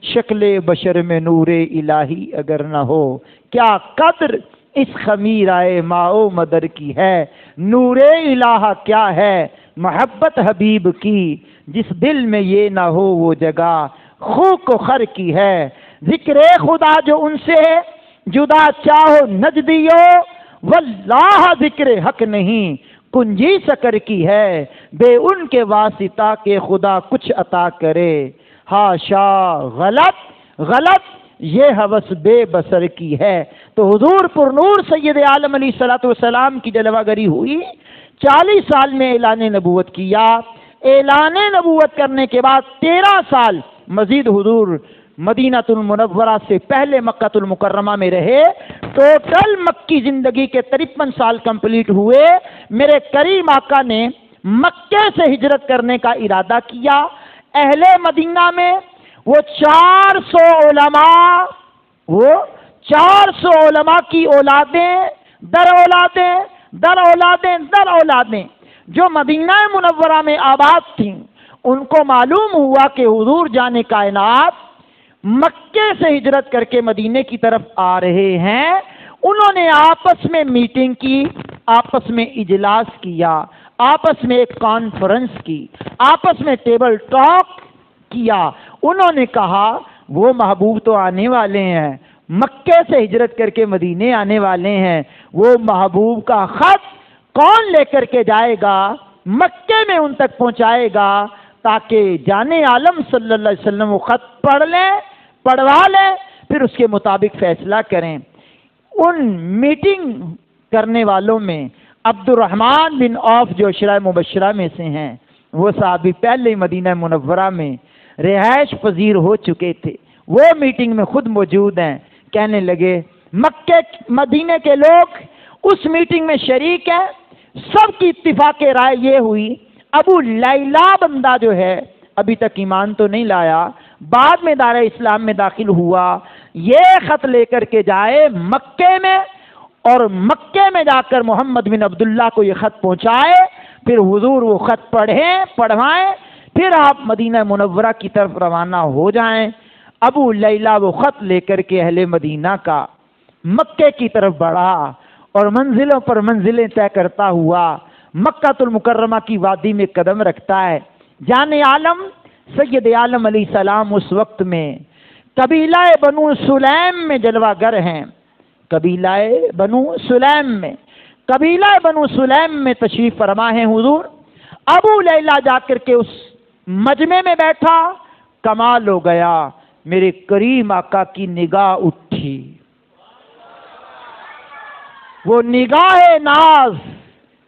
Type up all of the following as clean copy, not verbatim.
شکل بشر میں نور الہی اگر نہ ہو، کیا قدر اس خمیرہ ماؤ مدر کی ہے، نور الہ کیا ہے محبت حبیب کی، جس دل میں یہ نہ ہو وہ جگہ خو کو خر کی ہے، ذکر خدا جو ان سے جدا چاہو نجدیو، واللہ ذکر حق نہیں کنجی سکر کی ہے، بے ان کے واسطہ کہ خدا کچھ عطا کرے، ہاشا غلط یہ ہوس بے بسر کی ہے۔ تو حضور پر نور سید عالم علیہ الصلوۃ والسلام کی جلوہ گری ہوئی، 40 سال میں اعلان نبوت کیا، اعلان نبوت کرنے کے بعد 13 سال مزید حضور مدینہ المنورہ سے پہلے مکہ المکرمہ میں رہے، ٹوٹل مکی زندگی کے 53 سال کمپلیٹ ہوئے۔ میرے کریم آقا نے مکے سے ہجرت کرنے کا ارادہ کیا، اہل مدینہ میں وہ 400 علماء کی اولادیں در اولادیں جو مدینہ منورہ میں آباد تھیں، ان کو معلوم ہوا کہ حضور جان کائنات مکے سے ہجرت کر کے مدینے کی طرف آ رہے ہیں۔ انہوں نے آپس میں میٹنگ کی، آپس میں اجلاس کیا، آپس میں ایک کانفرنس کی، آپس میں ٹیبل ٹاک کیا۔ انہوں نے کہا وہ محبوب تو آنے والے ہیں، مکے سے ہجرت کر کے مدینے آنے والے ہیں، وہ محبوب کا خط کون لے کر کے جائے گا، مکے میں ان تک پہنچائے گا، تاکہ جانے عالم صلی اللہ علیہ وسلم وہ خط پڑھوا لیں، پھر اس کے مطابق فیصلہ کریں۔ ان میٹنگ کرنے والوں میں عبد الرحمن بن عوف جو عشرہ مبشرہ میں سے ہیں، وہ صحابی پہلے ہی مدینہ منورہ میں رہائش پذیر ہو چکے تھے، وہ میٹنگ میں خود موجود ہیں۔ کہنے لگے مکے مدینے کے لوگ اس میٹنگ میں شریک ہیں، سب کی اتفاق رائے یہ ہوئی ابو لیلہ بندہ جو ہے ابھی تک ایمان تو نہیں لایا، بعد میں دار اسلام میں داخل ہوا، یہ خط لے کر کے جائے مکے میں، اور مکے میں جا کر محمد بن عبداللہ کو یہ خط پہنچائے، پھر حضور وہ خط پڑھوائیں، پھر آپ مدینہ منورہ کی طرف روانہ ہو جائیں۔ ابو لیلہ وہ خط لے کر کے اہل مدینہ کا مکے کی طرف بڑھا، اور منزلوں پر منزلیں طے کرتا ہوا مکہ المکرمہ کی وادی میں قدم رکھتا ہے۔ جان عالم سید عالم علیہ السلام اس وقت میں قبیلہ بنو سلیم میں جلوہ گر ہیں، قبیلہ بنو سلیم میں تشریف فرما ہے حضور۔ ابو لیلہ جا کر کے اس مجمع میں بیٹھا، کمال ہو گیا، میرے کریم آقا کی نگاہ اٹھی، وہ نگاہ ناز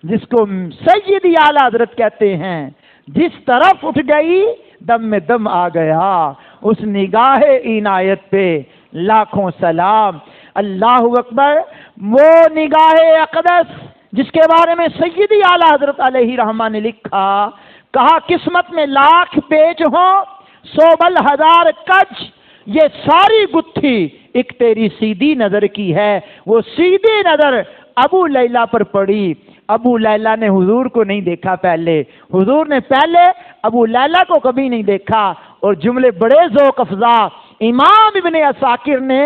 جس کو سیدی اعلی حضرت کہتے ہیں، جس طرف اٹھ گئی دم میں دم آ گیا، اس نگاہ عنایت پہ لاکھوں سلام۔ اللہ اکبر۔ وہ نگاہ اقدس جس کے بارے میں سیدی اعلی حضرت علیہ رحمہ نے لکھا، کہا قسمت میں لاکھ پیچ ہوں 100 بل 1000 کج، یہ ساری گتھی ایک تیری سیدھی نظر کی ہے۔ وہ سیدھی نظر ابو لیلہ پر پڑی۔ ابو لیلہ نے حضور کو نہیں دیکھا، پہلے حضور نے پہلے ابو لیلہ کو کبھی نہیں دیکھا، اور جملے بڑے ذوق افزا امام ابن عساکر نے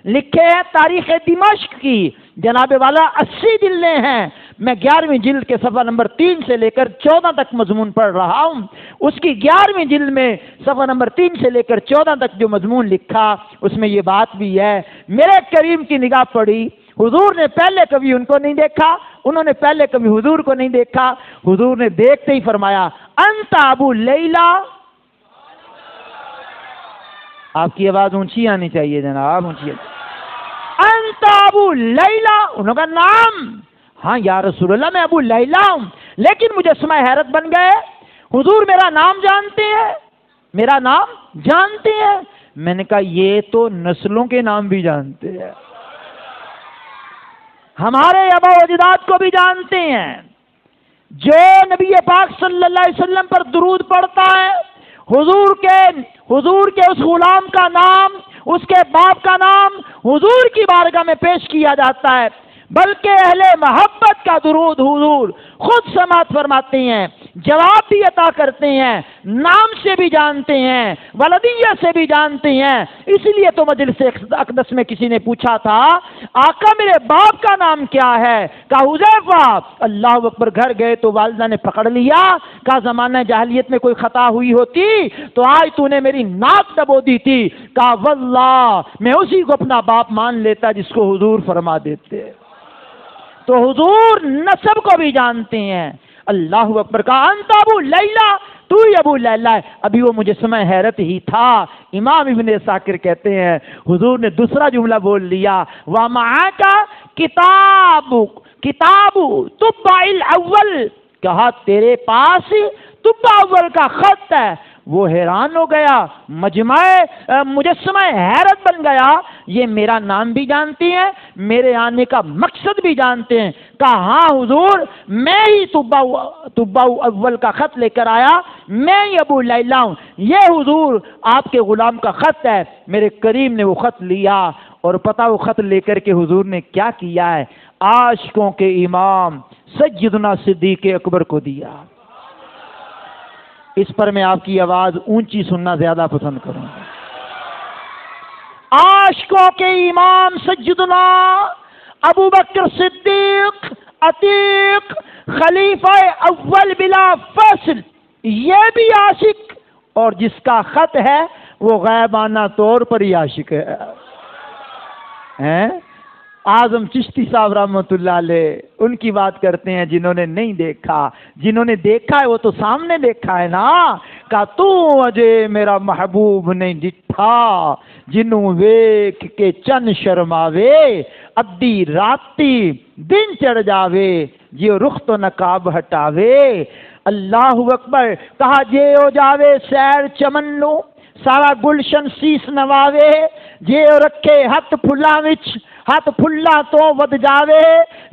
لکھے ہیں۔ تاریخ دمشق کی جناب والا 80 جلدیں ہیں، میں 11ویں جلد کے صفحہ نمبر 3 سے لے کر 14 تک مضمون پڑھ رہا ہوں۔ اس کی 11ویں جلد میں صفحہ نمبر 3 سے لے کر 14 تک جو مضمون لکھا، اس میں یہ بات بھی ہے، میرے کریم کی نگاہ پڑی، حضور نے پہلے کبھی ان کو نہیں دیکھا، انہوں نے پہلے کبھی حضور کو نہیں دیکھا۔ حضور نے دیکھتے ہی فرمایا انت ابو لیلہ۔ آپ کی آواز اونچی آنی چاہیے جناب، اونچی۔ انت ابو لیلہ، انہوں کا نام، ہاں یا رسول اللہ میں ابو لیلہ ہوں، لیکن مجھے سمے حیرت بن گئے، حضور میرا نام جانتے ہیں، میرا نام جانتے ہیں؟ میں نے کہا یہ تو نسلوں کے نام بھی جانتے ہیں، ہمارے آبا و اجداد کو بھی جانتے ہیں۔ جو نبی پاک صلی اللہ علیہ وسلم پر درود پڑھتا ہے، حضور کے اس غلام کا نام، اس کے باپ کا نام حضور کی بارگاہ میں پیش کیا جاتا ہے، بلکہ اہل محبت کا درود حضور خود سماعت فرماتے ہیں جواب بھی عطا کرتے ہیں، نام سے بھی جانتے ہیں، ولدیہ سے بھی جانتے ہیں۔ اسی لیے تو مجلس اقدس میں کسی نے پوچھا تھا آقا میرے باپ کا نام کیا ہے؟ کہا حذیفہ۔ اللہ اکبر، گھر گئے تو والدہ نے پکڑ لیا، کہا زمانہ جاہلیت میں کوئی خطا ہوئی ہوتی تو آج تو نے میری ناک دبو دی تھی۔ کہا واللہ میں اسی کو اپنا باپ مان لیتا جس کو حضور فرما دیتے۔ تو حضور نسب کو بھی جانتے ہیں۔ اللہ اکبر، کہا انت ابو لیلہ، تو ہی ابو لیلہ ہے۔ ابھی وہ مجسمہ حیرت ہی تھا۔ امام ابن عساکر کہتے ہیں حضور نے دوسرا جملہ بول لیا، وَمَعَكَ کتاب طبع الاول، کہا تیرے پاس طبع اول کا خط ہے۔ وہ حیران ہو گیا، مجسمہ حیرت بن گیا، یہ میرا نام بھی جانتی ہیں، میرے آنے کا مقصد بھی جانتے ہیں۔ کہا ہاں حضور، میں ہی طبع اول کا خط لے کر آیا، میں ہی ابو لیلہ ہوں، یہ حضور آپ کے غلام کا خط ہے۔ میرے کریم نے وہ خط لیا اور پتہ وہ خط لے کر کے حضور نے کیا کیا ہے؟ عاشقوں کے امام سیدنا صدیق اکبر کو دیا۔ اس پر میں آپ کی آواز اونچی سننا زیادہ پسند کروں گا۔ عاشقوں کے امام سیدنا ابو بکر صدیق عتیق خلیفہ اول بلا فصل، یہ بھی عاشق، اور جس کا خط ہے وہ غیبانہ طور پر ہی عاشق ہے۔ اعظم چشتی صاحب رحمۃ اللہ علیہ ان کی بات کرتے ہیں جنہوں نے نہیں دیکھا، جنہوں نے دیکھا ہے وہ تو سامنے دیکھا ہے نا۔ کہا تو اجے میرا محبوب نہیں ڈٹھا، جنوں ویکھ کے چن شرماوے، ادی راتی دن چڑھ جاوے، جیو رخ تو نقاب ہٹاوے۔ اللہ اکبر، کہا جے ہو جاوے سیر چمن نو، سارا گلشن سیس نواوے، جے رکھے ہاتھ پھلاں وچ، ہاتھ پھلا تو ود جاوے،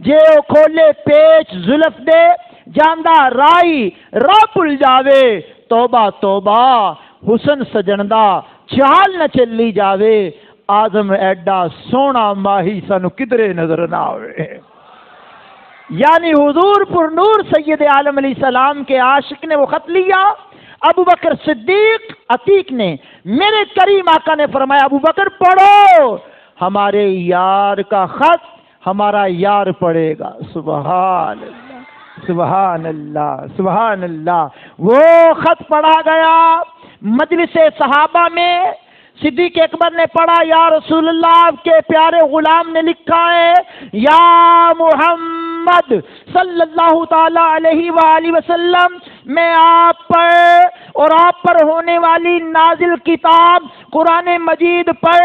جے او کھولے پیچ زلف دے، جاندہ رائی راہ پل جاوے۔ توبہ توبہ حسن سجندہ چال نہ چلی جاوے، آدم ایڈا سونا ماہی سانو کدرے نظر نہ آوے۔ یعنی حضور پر نور سید عالم علیہ السلام کے عاشق نے وہ خط لیا۔ ابو بکر صدیق عتیق نے، میرے کریم آقا نے فرمایا ابو بکر پڑھو، ہمارے یار کا خط ہمارا یار پڑھے گا۔ سبحان اللہ سبحان اللہ سبحان اللہ۔ وہ خط پڑھا گیا مجلس صحابہ میں، صدیق اکبر نے پڑھا، یا رسول اللہ آپ کے پیارے غلام نے لکھا ہے، یا محمد صلی اللہ تعالی علیہ وآلہ وسلم، میں آپ پر اور آپ پر ہونے والی نازل کتاب قرآن مجید پر،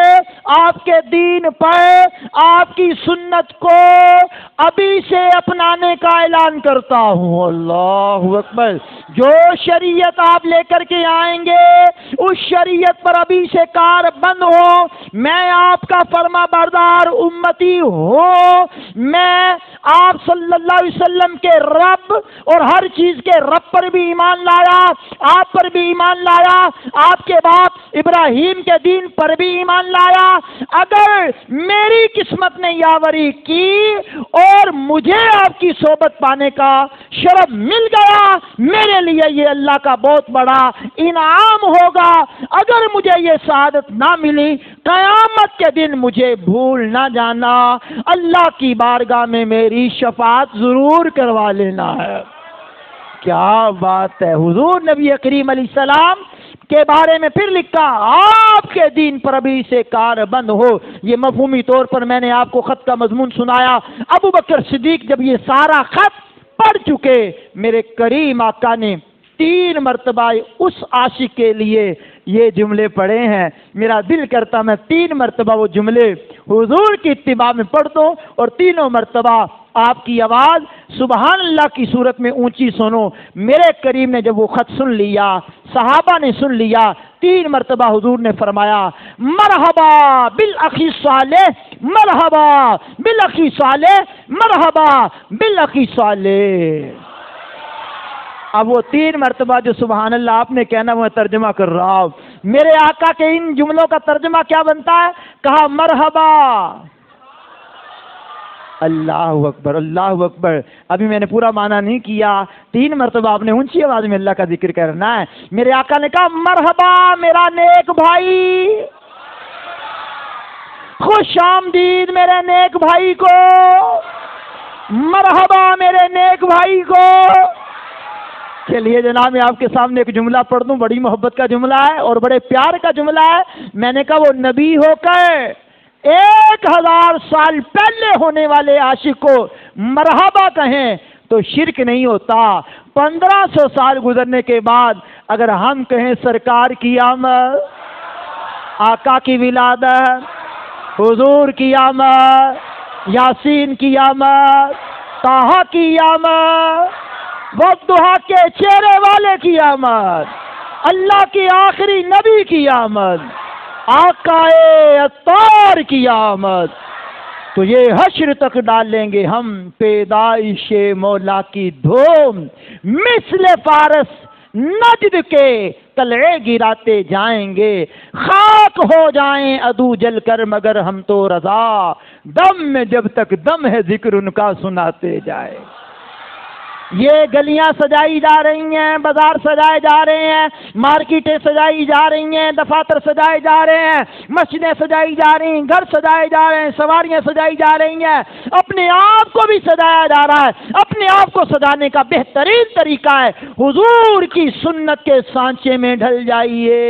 آپ کے دین پر، آپ کی سنت کو ابھی سے اپنانے کا اعلان کرتا ہوں۔ اللہ اکبر، جو شریعت آپ لے کر کے آئیں گے اس شریعت پر ابھی سے کار بند ہو، میں آپ کا فرما بردار امتی ہوں، میں آپ صلی اللہ علیہ وسلم کے رب اور ہر چیز کے رب پر بھی ایمان لایا، آپ پر بھی ایمان لایا، آپ کے باپ ابراہیم کے دین پر بھی ایمان لایا۔ اگر میری قسمت نے یاوری کی اور مجھے آپ کی صحبت پانے کا شرف مل گیا، میرے لیے یہ اللہ کا بہت بڑا انعام ہوگا۔ اگر مجھے یہ سعادت نہ ملی، قیامت کے دن مجھے بھول نہ جانا، اللہ کی بارگاہ میں میری شفاعت ضرور کروا لینا ہے۔ کیا بات ہے! حضور نبی کریم علیہ السلام کے بارے میں پھر لکھا، آپ کے دین پر ابھی سے کار بند ہو۔ یہ مفہومی طور پر میں نے آپ کو خط کا مضمون سنایا۔ ابو بکر صدیق جب یہ سارا خط پڑھ چکے، میرے کریم آقا نے 3 مرتبہ اس عاشق کے لیے یہ جملے پڑھے ہیں۔ میرا دل کرتا میں 3 مرتبہ وہ جملے حضور کی اتباع میں پڑھ دوں اور تینوں مرتبہ آپ کی آواز سبحان اللہ کی صورت میں اونچی سنو۔ میرے کریم نے جب وہ خط سن لیا، صحابہ نے سن لیا، 3 مرتبہ حضور نے فرمایا، مرحبا بالاخی صالح، مرحبا بالاخی صالح، مرحبا بالاخی صالح۔ اب وہ 3 مرتبہ جو سبحان اللہ آپ نے کہنا وہ ترجمہ کر رہا ہوں۔ میرے آقا کے ان جملوں کا ترجمہ کیا بنتا ہے؟ کہا مرحبا اللہ اکبر، اللہ اکبر۔ ابھی میں نے پورا معنی نہیں کیا، 3 مرتبہ آپ نے اونچی آواز میں اللہ کا ذکر کرنا ہے۔ میرے آقا نے کہا مرحبا میرا نیک بھائی، خوش آمدید میرے نیک بھائی کو، مرحبا میرے نیک بھائی کو۔ چلیے جناب میں آپ کے سامنے ایک جملہ پڑھ دوں، بڑی محبت کا جملہ ہے اور بڑے پیار کا جملہ ہے۔ میں نے کہا وہ نبی ہو کر 1000 سال پہلے ہونے والے عاشق کو مرحبا کہیں تو شرک نہیں ہوتا۔ 1500 سال گزرنے کے بعد اگر ہم کہیں سرکار کی آمد، آقا کی ولادت، حضور کی آمد، یاسین کی آمد، طٰہٰ کی آمد، والضحیٰ کے چہرے والے کی آمد، اللہ کے آخری نبی کی آمد، آقا اطہار کی آمد، تو یہ حشر تک ڈالیں گے ہم پیدائش مولا کی دھوم، مثل فارس نجد کے قلعے گراتے جائیں گے، خاک ہو جائیں عدو جل کر مگر ہم تو رضا، دم میں جب تک دم ہے ذکر ان کا سناتے جائے۔ یہ گلیاں سجائی جا رہی ہیں، بازار سجائے جا رہے ہیں، مارکیٹیں سجائی جا رہی ہیں، دفاتر سجائے جا رہے ہیں، مسجدیں سجائی جا رہی ہیں، گھر سجائے جا رہے ہیں، سواریاں سجائی جا رہی ہیں، اپنے آپ کو بھی سجایا جا رہا ہے۔ اپنے آپ کو سجانے کا بہترین طریقہ ہے حضور کی سنت کے سانچے میں ڈھل جائیے۔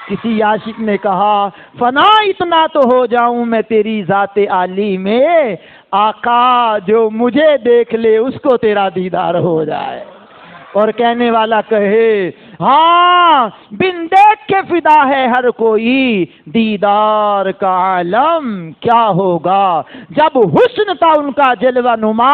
کسی عاشق نے کہا فنا اتنا تو ہو جاؤں میں تیری ذات عالی میں، آقا جو مجھے دیکھ لے اس کو تیرا دیدار ہو جائے۔ اور کہنے والا کہے ہاں بن دیکھ کے فدا ہے ہر کوئی، دیدار کا عالم کیا ہوگا، جب حسن تھا ان کا جلوہ نما،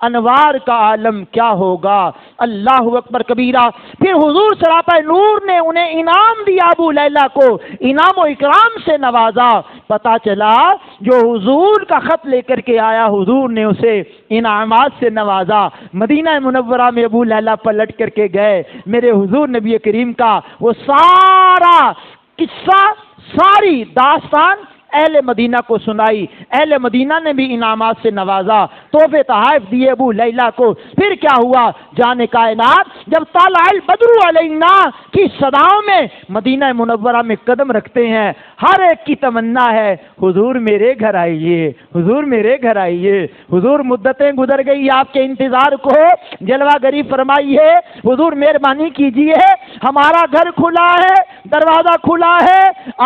انوار کا عالم کیا ہوگا۔ اللہ اکبر کبیرہ۔ پھر حضور سراپا نور نے انہیں انعام دیا، ابو لیلہ کو انعام و اکرام سے نوازا۔ پتا چلا جو حضور کا خط لے کر کے آیا حضور نے اسے انعامات سے نوازا۔ مدینہ منورہ میں ابو لیلہ پلٹ کر کے گئے، میرے حضور نبی کریم کا وہ سارا قصہ، ساری داستان اہل مدینہ کو سنائی۔ اہل مدینہ نے بھی انعامات سے نوازا، تحفے تحائف دیے ابو لیلہ کو۔ پھر کیا ہوا؟ جان کائنات جب طلع البدر علینا کی صداؤں میں مدینہ منورہ میں قدم رکھتے ہیں، ہر ایک کی تمنا ہے حضور میرے گھر آئیے، حضور میرے گھر آئیے۔ حضور مدتیں گزر گئی آپ کے انتظار کو، جلوہ گری فرمائیے، حضور مہربانی کیجیے، ہمارا گھر کھلا ہے، دروازہ کھلا ہے،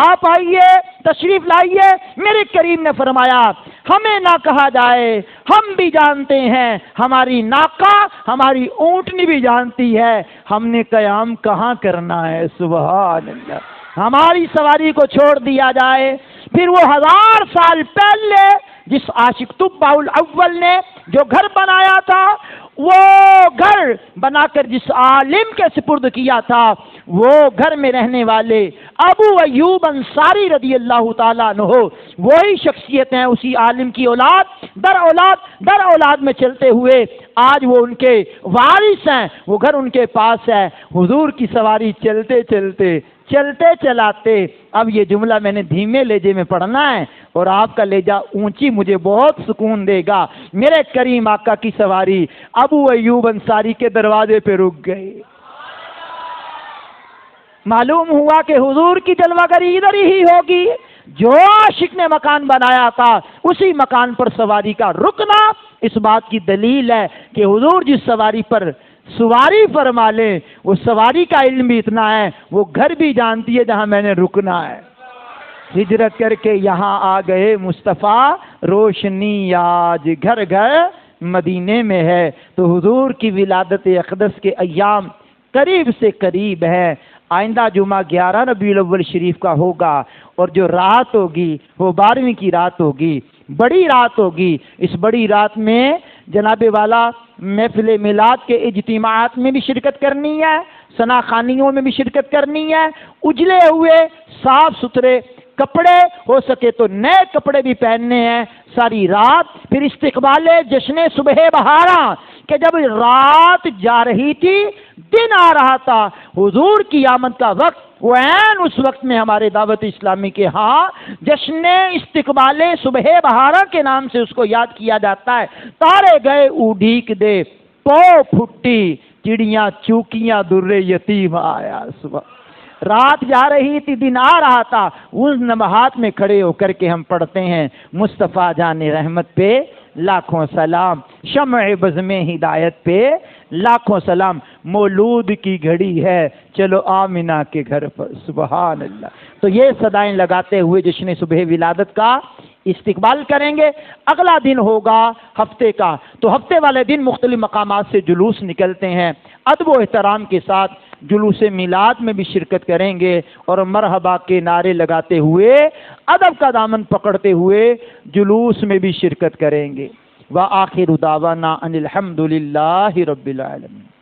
آپ آئیے، تشریف لائیے۔ میرے کریم نے فرمایا ہمیں نہ کہا جائے، ہم بھی جانتے ہیں، ہماری ناقہ ہماری اونٹنی بھی جانتی ہے ہم نے قیام کہاں کرنا ہے۔ سبحان اللہ، ہماری سواری کو چھوڑ دیا جائے۔ پھر وہ 1000 سال پہلے جس عاشق تبع الاول نے جو گھر بنایا تھا، وہ گھر بنا کر جس عالم کے سپرد کیا تھا، وہ گھر میں رہنے والے ابو ایوب انصاری رضی اللہ تعالیٰ عنہ وہی شخصیت ہیں، اسی عالم کی اولاد در اولاد میں چلتے ہوئے آج وہ ان کے وارث ہیں، وہ گھر ان کے پاس ہے۔ حضور کی سواری چلتے چلاتے، اب یہ جملہ میں نے دھیمے لہجے میں پڑھنا ہے اور آپ کا لہجہ اونچی مجھے بہت سکون دے گا۔ میرے کریم آقا کی سواری ابو ایوب انصاری کے دروازے پہ رک گئی۔ معلوم ہوا کہ حضور کی جلوہ گری ادھر ہی ہوگی، جو عاشق نے مکان بنایا تھا اسی مکان پر سواری کا رکنا اس بات کی دلیل ہے کہ حضور جس سواری پر سواری فرما لے وہ سواری کا علم بھی اتنا ہے، وہ گھر بھی جانتی ہے جہاں میں نے رکنا ہے۔ ہجرت کر کے یہاں آ گئے مصطفیٰ، روشنی آج گھر گھر مدینے میں ہے۔ تو حضور کی ولادت اقدس کے ایام قریب سے قریب ہے۔ آئندہ جمعہ 11 ربیع الاول شریف کا ہوگا اور جو رات ہوگی وہ 12ویں کی رات ہوگی، بڑی رات ہوگی۔ اس بڑی رات میں جناب والا محفل میلاد کے اجتماعات میں بھی شرکت کرنی ہے، ثنا خوانیوں میں بھی شرکت کرنی ہے، اجلے ہوئے صاف ستھرے کپڑے، ہو سکے تو نئے کپڑے بھی پہننے ہیں ساری رات۔ پھر استقبال جشن صبح بہاراں، کہ جب رات جا رہی تھی دن آ رہا تھا، حضور کی آمد کا وقت وہ عین اس وقت میں ہمارے دعوت اسلامی کے ہاں جشن استقبال صبح بہارا کے نام سے اس کو یاد کیا جاتا ہے۔ تارے گئے اڈھیک دے، پو پھٹی چڑیاں چوکیاں در یتیم آیا۔ صبح رات جا رہی تھی دن آ رہا تھا، اس نمحات میں کھڑے ہو کر کے ہم پڑھتے ہیں مصطفیٰ جان رحمت پہ لاکھوں سلام، شمع بزم ہدایت پہ لاکھوں سلام، مولود کی گھڑی ہے چلو آمنہ کے گھر پر۔ سبحان اللہ۔ تو یہ صدائیں لگاتے ہوئے جشن صبح ولادت کا استقبال کریں گے۔ اگلا دن ہوگا ہفتے کا، تو ہفتے والے دن مختلف مقامات سے جلوس نکلتے ہیں، ادب و احترام کے ساتھ جلوس میلاد میں بھی شرکت کریں گے اور مرحبا کے نعرے لگاتے ہوئے ادب کا دامن پکڑتے ہوئے جلوس میں بھی شرکت کریں گے۔ وآخر دعوانا ان الحمد للہ رب العالمین۔